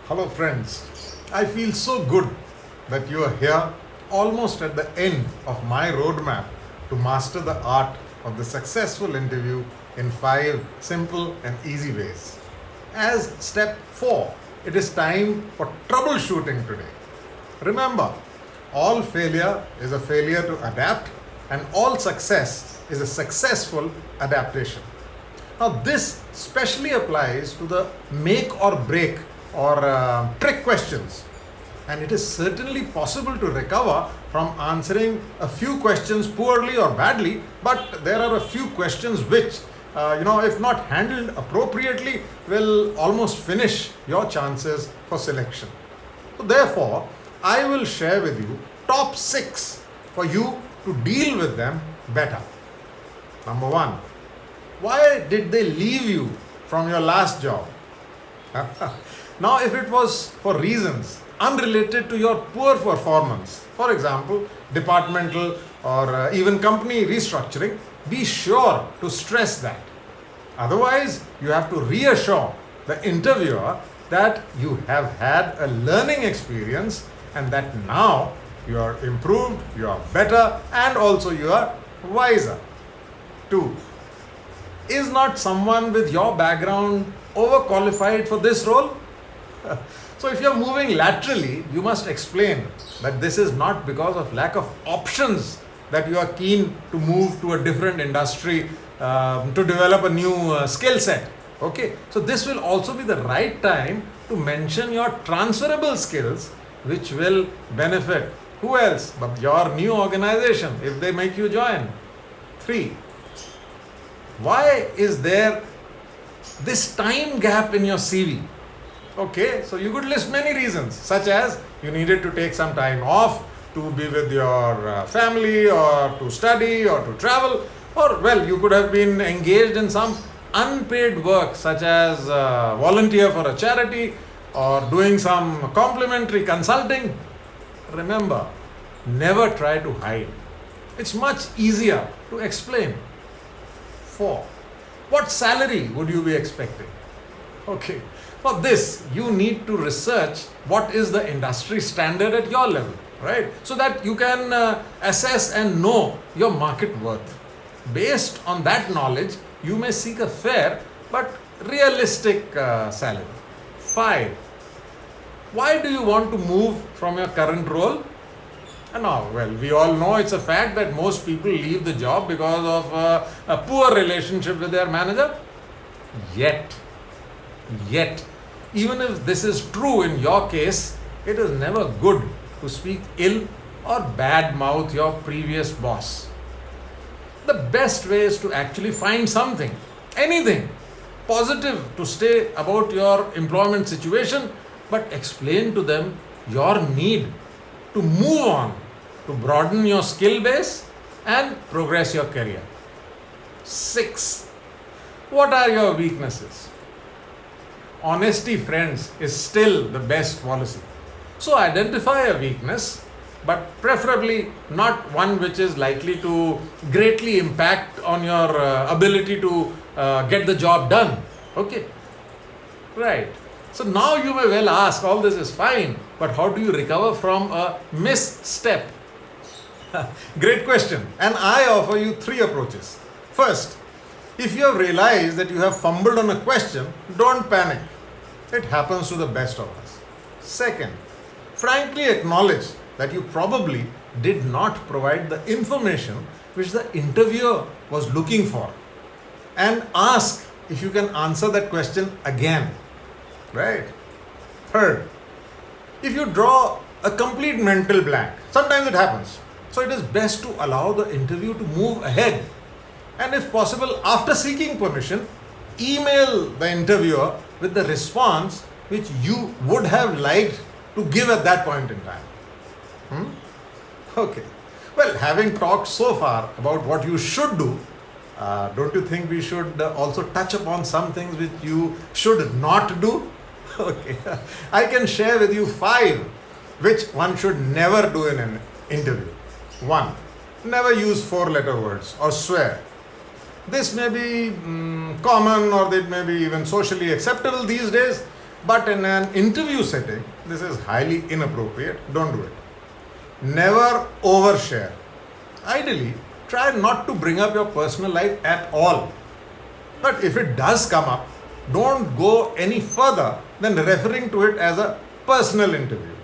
Hello, friends. I feel so good that you are here almost at the end of my roadmap to master the art of the successful interview in 5 simple and easy ways. As step 4, it is time for troubleshooting today. Remember, all failure is a failure to adapt, and all success is a successful adaptation. Now, this specially applies to the make or break or trick questions. And it is certainly possible to recover from answering a few questions poorly or badly, but there are a few questions which, if not handled appropriately, will almost finish your chances for selection. So, therefore, I will share with you top 6 for you to deal with them better. Number 1, why did they leave you from your last job? Now, if it was for reasons unrelated to your poor performance, for example, departmental or even company restructuring, be sure to stress that. Otherwise, you have to reassure the interviewer that you have had a learning experience and that now you are improved, you are better, and also you are wiser. 2, is not someone with your background overqualified for this role? So, if you are moving laterally, you must explain that this is not because of lack of options that you are keen to move to a different industry to develop a new skill set. Okay, so this will also be the right time to mention your transferable skills, which will benefit who else but your new organization if they make you join. 3, why is there this time gap in your CV? Okay, so you could list many reasons, such as you needed to take some time off to be with your family or to study or to travel, or well, you could have been engaged in some unpaid work, such as volunteer for a charity or doing some complimentary consulting. Remember, never try to hide. It's much easier to explain. 4, what salary would you be expecting? Okay, for this, you need to research what is the industry standard at your level, right? So that you can assess and know your market worth. Based on that knowledge, you may seek a fair but realistic salary. 5, why do you want to move from your current role? Now, well, we all know it's a fact that most people leave the job because of a poor relationship with their manager. Yet, even if this is true in your case, it is never good to speak ill or bad mouth your previous boss. The best way is to actually find something, anything positive to say about your employment situation, but explain to them your need to move on, to broaden your skill base and progress your career. 6, what are your weaknesses? Honesty, friends, is still the best policy. So identify a weakness, but preferably not one which is likely to greatly impact on your ability to get the job done. Okay, right. So now you may well ask, all this is fine, but how do you recover from a misstep? Great question. And I offer you 3 approaches. First, if you have realized that you have fumbled on a question, don't panic. It happens to the best of us. Second, frankly acknowledge that you probably did not provide the information which the interviewer was looking for, and ask if you can answer that question again. Right? Third, if you draw a complete mental blank, sometimes it happens. So it is best to allow the interview to move ahead. And if possible, after seeking permission, email the interviewer with the response which you would have liked to give at that point in time. Okay. Well, having talked so far about what you should do, don't you think we should also touch upon some things which you should not do? Okay. I can share with you 5 which one should never do in an interview. 1, never use 4-letter words or swear. This may be common, or it may be even socially acceptable these days, But in an interview setting, this is highly inappropriate. Don't do it. Never overshare. Ideally, try not to bring up your personal life at all. But if it does come up, don't go any further than referring to it as a personal interview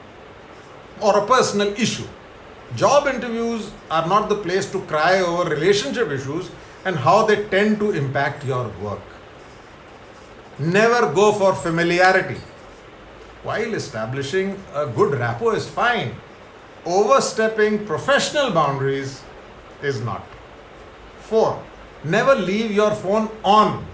or a personal issue. Job interviews are not the place to cry over relationship issues and how they tend to impact your work. Never go for familiarity. While establishing a good rapport is fine, overstepping professional boundaries is not. 4. Never leave your phone on.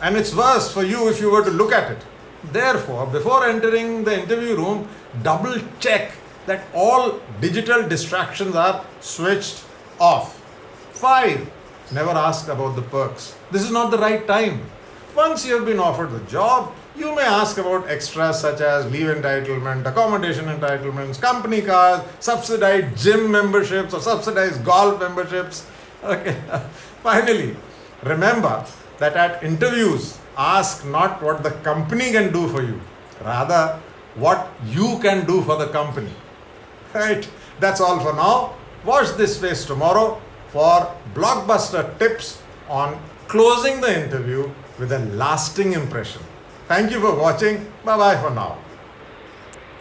And it's worse for you if you were to look at it. Therefore, before entering the interview room, double check that all digital distractions are switched off. 5. Never ask about the perks. This is not the right time. Once you have been offered the job, you may ask about extras such as leave entitlement, accommodation entitlements, company cars, subsidized gym memberships or subsidized golf memberships. Okay. Finally, remember that at interviews, ask not what the company can do for you, rather what you can do for the company. Right? That's all for now. Watch this space tomorrow for blockbuster tips on closing the interview with a lasting impression. Thank you for watching. Bye bye for now.